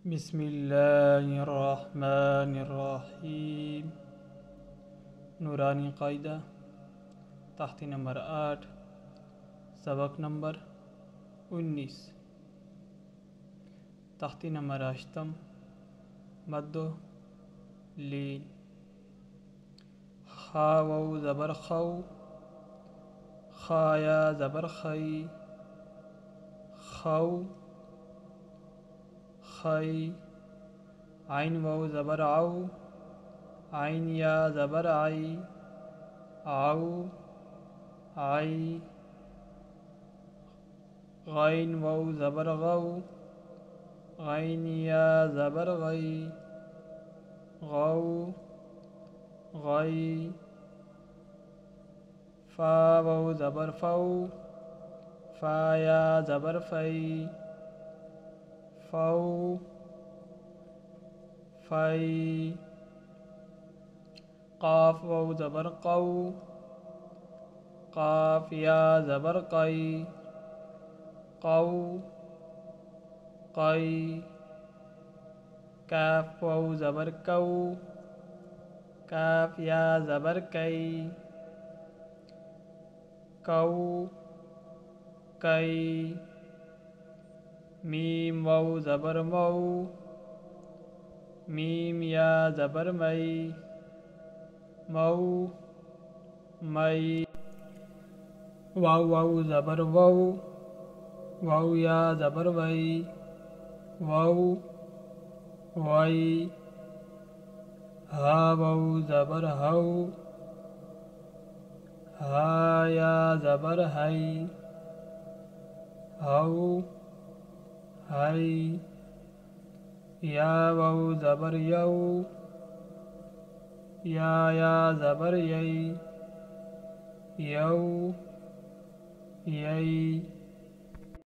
बिस्मिल्लाहिर्रहमानिर्रहीम। नूरानी कायदा तख्ती नंबर 8 सबक नंबर 19। तख्ती नंबर 8 मद्दो लीन। खा वौ ज़बर खौ, खाया ज़बर खई, खौ खई। आइन वौ ज़बर आउ, आइन या ज़बर आई, आउ आई। गैन वौ ज़बर गौ, गैन या ज़बर गई, गौ गई। फा वौ ज़बर फ़ौ, फा या ज़बर फ़ई, फ़ौ फ़ई। क़ाफ़ वौ ज़बर क़ौ, क़ाफ़ या ज़बर क़ई, क़ौ क़ई। काफ़ वौ ज़बर कौ, काफ़ या ज़बर कई, कौ कई। मीम वौ ज़बर मौ, मीम या ज़बर मई, मौ मई। वाव वौ ज़बर वौ, वौ या ज़बर वई, वौ वई। हा वौ ज़बर हौ, हा या ज़बर हई, हौ हई। या वौ ज़बर यौ, या ज़बर यई, यौ यई।